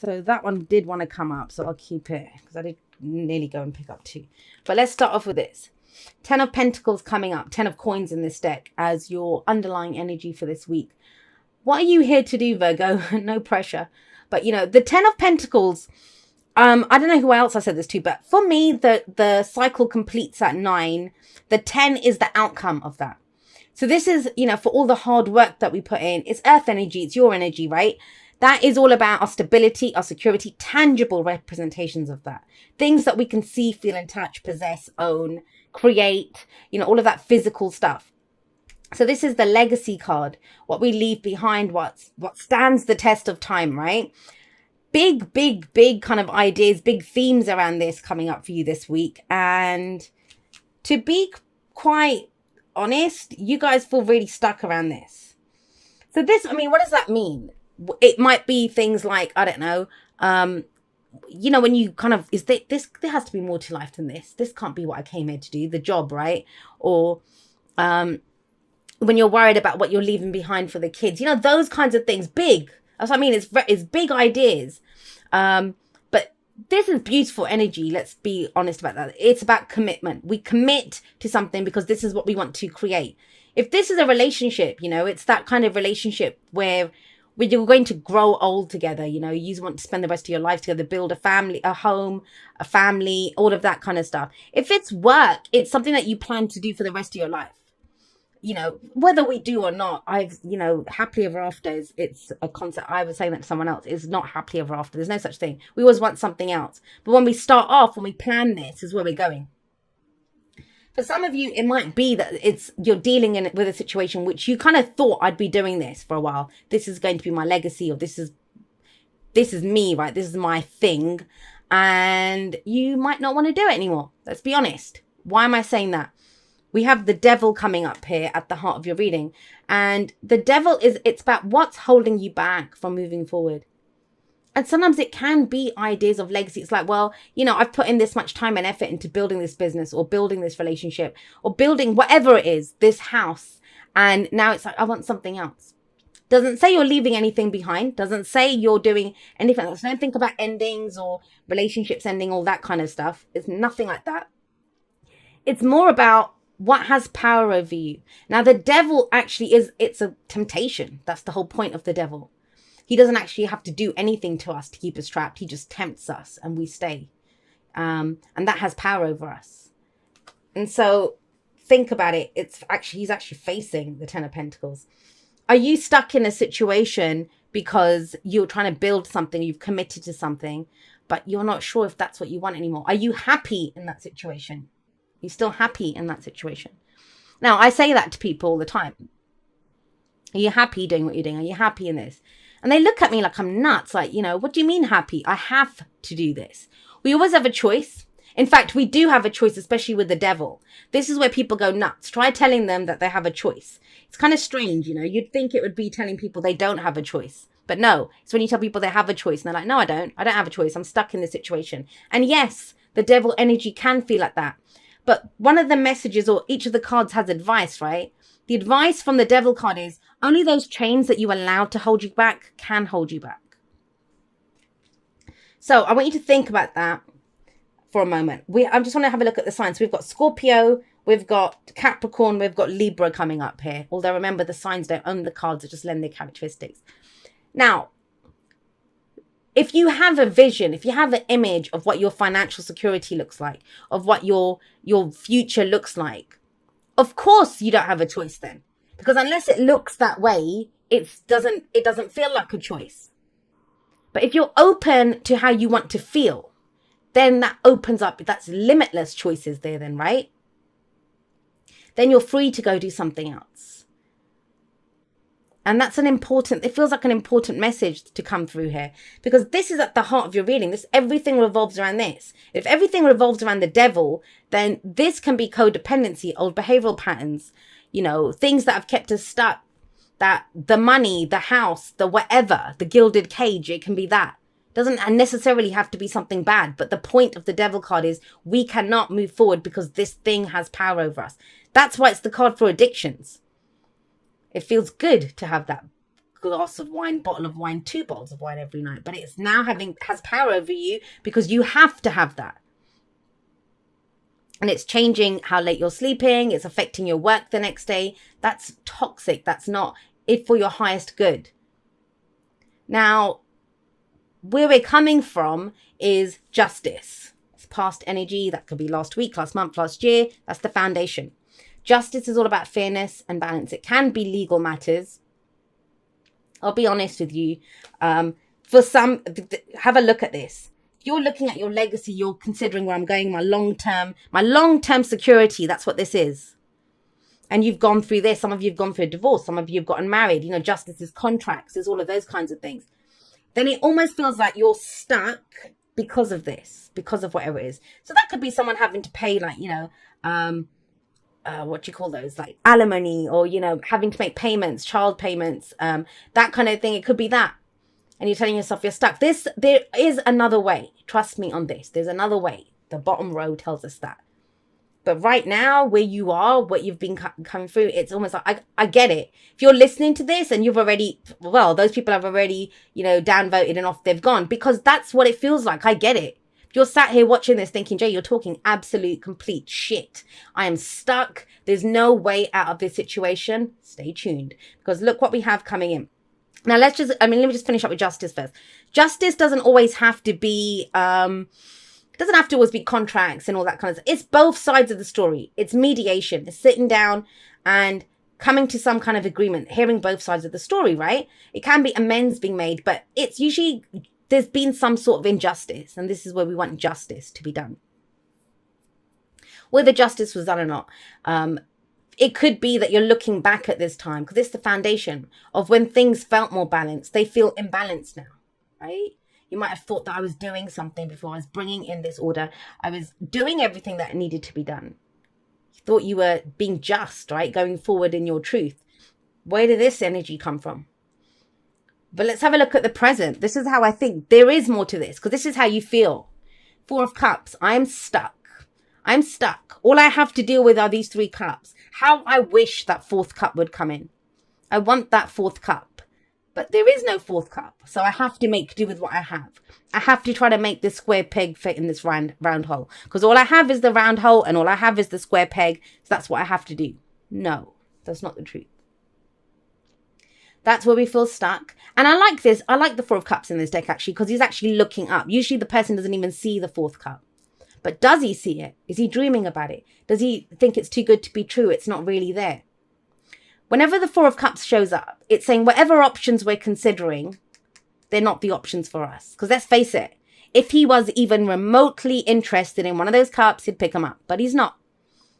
So that one did want to come up, so I'll keep it because I did nearly go and pick up 2. But let's start off with this. 10 of Pentacles coming up, 10 of Coins in this deck as your underlying energy for this week. What are you here to do, Virgo? No pressure. But, you know, the 10 of Pentacles, I don't know who else I said this to, but for me, the cycle completes at 9. The 10 is the outcome of that. So this is, you know, for all the hard work that we put in, it's earth energy, it's your energy, right? That is all about our stability, our security, tangible representations of that. Things that we can see, feel, and touch, possess, own, create, you know, all of that physical stuff. So this is the legacy card, what we leave behind, what stands the test of time, right? Big kind of ideas, big themes around this coming up for you this week. And to be quite honest, you guys feel really stuck around this. So this, I mean, what does that mean? It might be things like, I don't know, you know, when you kind of, there has to be more to life than this. This can't be what I came here to do, the job, right? Or when you're worried about what you're leaving behind for the kids, you know, those kinds of things, big. That's what I mean. It's big ideas. But this is beautiful energy. Let's be honest about that. It's about commitment. We commit to something because this is what we want to create. If this is a relationship, you know, it's that kind of relationship where you're going to grow old together. You know, you want to spend the rest of your life together, build a family, a home, a family, all of that kind of stuff. If it's work, it's something that you plan to do for the rest of your life. You know, whether we do or not, you know, happily ever after it's a concept. I was saying that to someone else. It's not happily ever after. There's no such thing. We always want something else. But when we start off, when we plan this, is where we're going. For some of you, it might be that you're dealing with a situation which you kind of thought I'd be doing this for a while. This is going to be my legacy, or this is me, right? This is my thing. And you might not want to do it anymore. Let's be honest. Why am I saying that? We have the devil coming up here at the heart of your reading. And the devil it's about what's holding you back from moving forward. And sometimes it can be ideas of legacy. It's like, well, you know, I've put in this much time and effort into building this business or building this relationship or building whatever it is, this house. And now it's like, I want something else. Doesn't say you're leaving anything behind. Doesn't say you're doing anything else. Don't think about endings or relationships ending, all that kind of stuff. It's nothing like that. It's more about what has power over you. Now, the devil actually it's a temptation. That's the whole point of the devil. He doesn't actually have to do anything to us to keep us trapped. He just tempts us and we stay. And that has power over us. And so think about it. He's actually facing the 10 of Pentacles. Are you stuck in a situation because you're trying to build something, you've committed to something, but you're not sure if that's what you want anymore? Are you happy in that situation? You're still happy in that situation? Now, I say that to people all the time. Are you happy doing what you're doing? Are you happy in this? And they look at me like I'm nuts. Like, you know, what do you mean happy? I have to do this. We always have a choice. In fact, we do have a choice, especially with the devil. This is where people go nuts. Try telling them that they have a choice. It's kind of strange, you know. You'd think it would be telling people they don't have a choice. But no, it's when you tell people they have a choice. And they're like, no, I don't. I don't have a choice. I'm stuck in this situation. And yes, the devil energy can feel like that. But one of the messages, or each of the cards has advice, right? The advice from the devil card is only those chains that you allowed to hold you back can hold you back. So I want you to think about that for a moment. I just want to have a look at the signs. We've got Scorpio, we've got Capricorn, we've got Libra coming up here. Although remember, the signs don't own the cards, they just lend their characteristics. Now, if you have a vision, if you have an image of what your financial security looks like, of what your future looks like, of course you don't have a choice then. Because unless it looks that way, it doesn't feel like a choice. But if you're open to how you want to feel, then that opens up, that's limitless choices there then, right? Then you're free to go do something else. And that's it feels like an important message to come through here, because this is at the heart of your reading. Everything revolves around this. If everything revolves around the devil, then this can be codependency, old behavioral patterns, you know, things that have kept us stuck, that the money, the house, the whatever, the gilded cage, it can be that. Doesn't necessarily have to be something bad. But the point of the devil card is we cannot move forward because this thing has power over us. That's why it's the card for addictions. It feels good to have that glass of wine, bottle of wine, 2 bottles of wine every night. But it's now has power over you because you have to have that. And it's changing how late you're sleeping. It's affecting your work the next day. That's toxic. That's not it for your highest good. Now, where we're coming from is justice. It's past energy. That could be last week, last month, last year. That's the foundation. Justice is all about fairness and balance. It can be legal matters. I'll be honest with you. For some, have a look at this. If you're looking at your legacy, you're considering where I'm going, my long-term security. That's what this is. And you've gone through this. Some of you have gone through a divorce. Some of you have gotten married. You know, justice is contracts. There's all of those kinds of things. Then it almost feels like you're stuck because of this, because of whatever it is. So that could be someone having to pay, like, you know, what do you call those? Like alimony, or, you know, having to make payments, child payments, that kind of thing. It could be that. And you're telling yourself you're stuck. There is another way. Trust me on this. There's another way. The bottom row tells us that. But right now, where you are, what you've been coming through, it's almost like, I get it. If you're listening to this and you've already, well, those people have already, you know, downvoted and off they've gone, because that's what it feels like. I get it. If you're sat here watching this thinking, Jay, you're talking absolute, complete shit. I am stuck. There's no way out of this situation. Stay tuned, because look what we have coming in. Now, let me just finish up with justice first. Justice doesn't always have to be, it doesn't have to always be contracts and all that kind of stuff. It's both sides of the story. It's mediation. It's sitting down and coming to some kind of agreement, hearing both sides of the story, right? It can be amends being made, but it's usually, there's been some sort of injustice. And this is where we want justice to be done. Whether justice was done or not, it could be that you're looking back at this time, because it's the foundation of when things felt more balanced. They feel imbalanced now, right? You might have thought that I was doing something before. I was bringing in this order. I was doing everything that needed to be done. You thought you were being just, right? Going forward in your truth. Where did this energy come from? But let's have a look at the present. This is how I think there is more to this, because this is how you feel. 4 of Cups. I'm stuck. I'm stuck. All I have to deal with are these 3 cups. How I wish that 4th cup would come in. I want that 4th cup. But there is no 4th cup. So I have to make do with what I have. I have to try to make this square peg fit in this round hole. Because all I have is the round hole and all I have is the square peg. So that's what I have to do. No, that's not the truth. That's where we feel stuck. And I like this. I like the 4 of Cups in this deck, actually, because he's actually looking up. Usually the person doesn't even see the 4th cup. But does he see it? Is he dreaming about it? Does he think it's too good to be true? It's not really there. Whenever the 4 of Cups shows up, it's saying whatever options we're considering, they're not the options for us. Because let's face it, if he was even remotely interested in one of those cups, he'd pick them up. But he's not.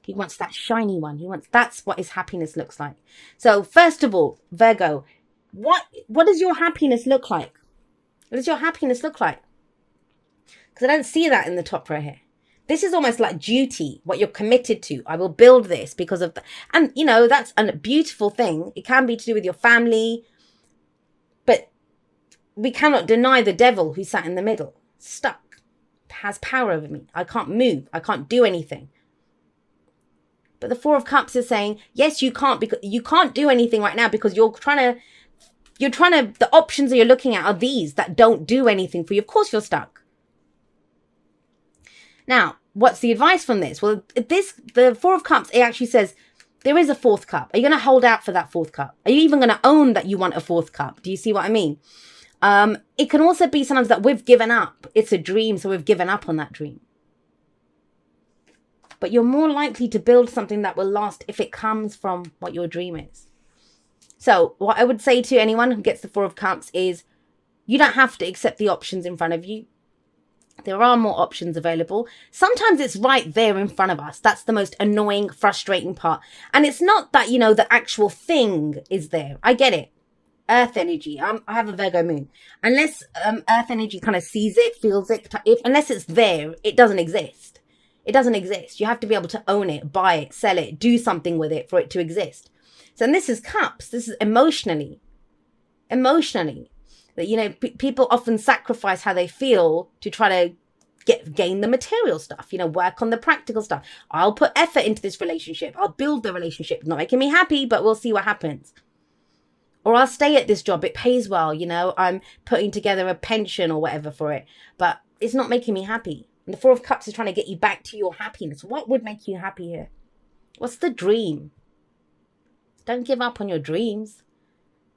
He wants that shiny one. That's what his happiness looks like. So first of all, Virgo, what does your happiness look like? What does your happiness look like? Because I don't see that in the top row here. This is almost like duty, what you're committed to. I will build this because of and you know, that's a beautiful thing. It can be to do with your family, but we cannot deny the devil who sat in the middle, stuck, has power over me. I can't move. I can't do anything. But the 4 of Cups is saying, yes, you can't, because you can't do anything right now because the options that you're looking at are these that don't do anything for you. Of course you're stuck. Now, what's the advice from this? Well, the 4 of Cups, it actually says there is a 4th cup. Are you going to hold out for that 4th cup? Are you even going to own that you want a 4th cup? Do you see what I mean? It can also be sometimes that we've given up. It's a dream, so we've given up on that dream. But you're more likely to build something that will last if it comes from what your dream is. So what I would say to anyone who gets the 4 of Cups is you don't have to accept the options in front of you. There are more options available. Sometimes it's right there in front of us. That's the most annoying, frustrating part. And it's not that, you know, the actual thing is there. I get it. Earth energy. I have a Virgo moon. Unless Earth energy kind of sees it, feels it, unless it's there, it doesn't exist. It doesn't exist. You have to be able to own it, buy it, sell it, do something with it for it to exist. So, and this is Cups. This is emotionally. That, you know, people often sacrifice how they feel to try to gain the material stuff, you know, work on the practical stuff. I'll put effort into this relationship. I'll build the relationship. Not making me happy, but we'll see what happens. Or I'll stay at this job. It pays well, you know, I'm putting together a pension or whatever for it, but it's not making me happy. And the Four of Cups is trying to get you back to your happiness. What would make you happy here? What's the dream? Don't give up on your dreams,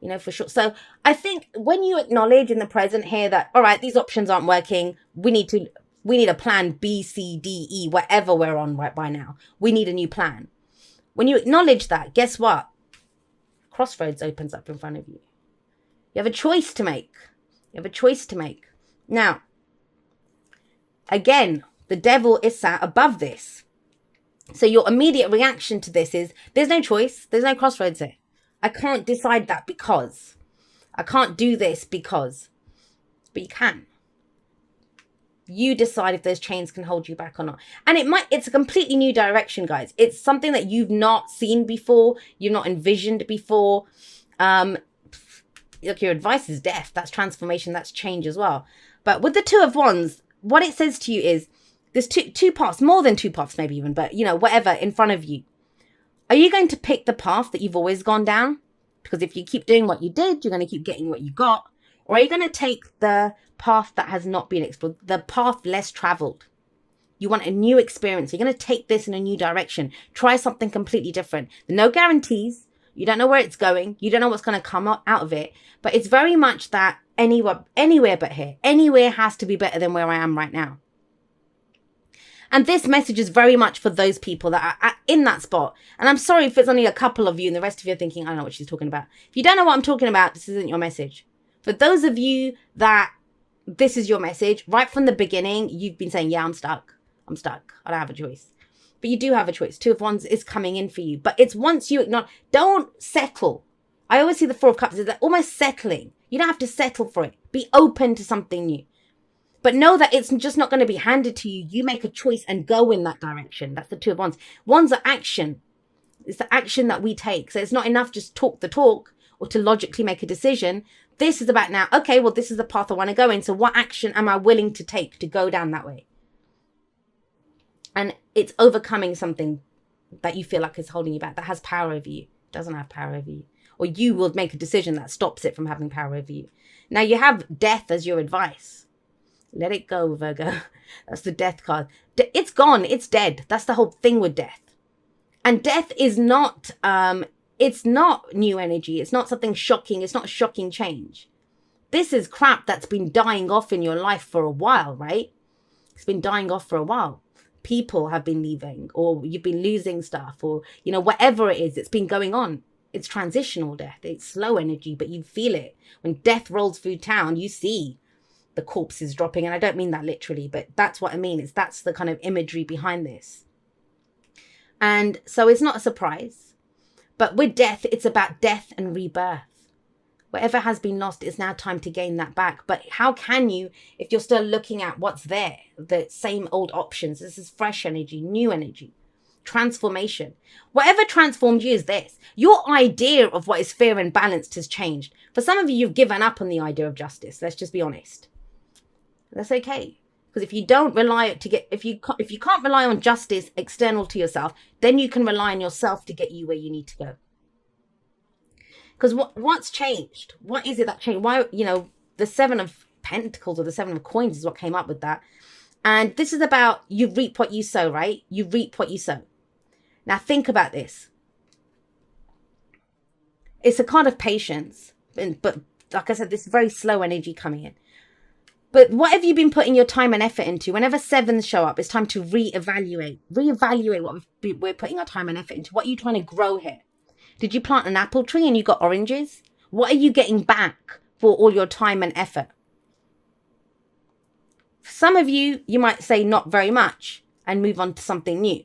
you know, for sure. So I think when you acknowledge in the present here that, all right, these options aren't working. We need a plan B, C, D, E, whatever we're on right by now. We need a new plan. When you acknowledge that, guess what? Crossroads opens up in front of you. You have a choice to make. You have a choice to make. Now, again, the devil is sat above this. So your immediate reaction to this is, there's no choice. There's no crossroads here. I can't decide that because. I can't do this because. But you can. You decide if those chains can hold you back or not. And it's a completely new direction, guys. It's something that you've not seen before. You've not envisioned before. Look, your advice is death. That's transformation. That's change as well. But with the Two of Wands, what it says to you is, there's two paths, more than two paths maybe even, but you know, whatever in front of you. Are you going to pick the path that you've always gone down? Because if you keep doing what you did, you're going to keep getting what you got. Or are you going to take the path that has not been explored, the path less traveled? You want a new experience. You're going to take this in a new direction. Try something completely different. No guarantees. You don't know where it's going. You don't know what's going to come out of it. But it's very much that anywhere but here. Anywhere has to be better than where I am right now. And this message is very much for those people that are in that spot. And I'm sorry if it's only a couple of you and the rest of you are thinking, I don't know what she's talking about. If you don't know what I'm talking about, this isn't your message. For those of you that this is your message, right from the beginning, you've been saying, yeah, I'm stuck. I don't have a choice. But you do have a choice. Two of Wands is coming in for you. But it's once you acknowledge, don't settle. I always see the Four of Cups as like almost settling. You don't have to settle for it. Be open to something new. But know that it's just not going to be handed to you. You make a choice and go in that direction. That's the Two of Wands. Wands are action. It's the action that we take. So it's not enough just talk the talk or to logically make a decision. This is about now, okay, well, this is the path I want to go in. So what action am I willing to take to go down that way? And it's overcoming something that you feel like is holding you back, that has power over you. It doesn't have power over you. Or you will make a decision that stops it from having power over you. Now you have death as your advice. Let it go, Virgo. That's the death card. It's gone. It's dead. That's the whole thing with death. And death is not, it's not new energy. It's not something shocking. It's not a shocking change. This is crap that's been dying off in your life for a while, right? It's been dying off for a while. People have been leaving, or you've been losing stuff, or, you know, whatever it is, it's been going on. It's transitional death. It's slow energy, but you feel it. When death rolls through town, you see the corpses dropping. And I don't mean that literally, but that's what I mean. That's the kind of imagery behind this. And so it's not a surprise. But with death, it's about death and rebirth. Whatever has been lost, it's now time to gain that back. But how can you, if you're still looking at what's there, the same old options? This is fresh energy, new energy, transformation. Whatever transformed you is this. Your idea of what is fair and balanced has changed. For some of you, you've given up on the idea of justice. Let's just be honest. That's okay. Because if you don't rely to get, if you can't rely on justice external to yourself, then you can rely on yourself to get you where you need to go. Because what's changed? What is it that changed? Why, you know, the Seven of Pentacles or the Seven of Coins is what came up with that. And this is about you reap what you sow, right? You reap what you sow. Now think about this. It's a card of patience. But like I said, this very slow energy coming in. But what have you been putting your time and effort into? Whenever sevens show up, it's time to reevaluate. Reevaluate what we're putting our time and effort into. What are you trying to grow here? Did you plant an apple tree and you got oranges? What are you getting back for all your time and effort? For some of you, you might say not very much and move on to something new.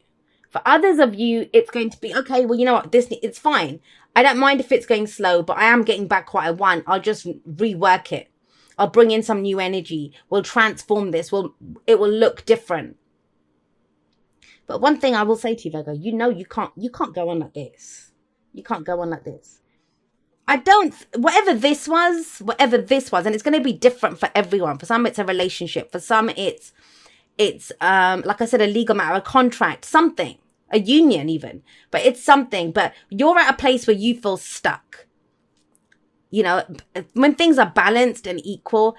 For others of you, it's going to be, okay, well, you know what, it's fine. I don't mind if it's going slow, but I am getting back what I want. I'll just rework it. I'll bring in some new energy. We'll transform this. It will look different. But one thing I will say to you, Virgo, you know you can't go on like this. You can't go on like this. Whatever this was, and it's going to be different for everyone. For some, it's a relationship. For some, it's like I said, a legal matter, a contract, something, a union even. But it's something. But you're at a place where you feel stuck. You know, when things are balanced and equal,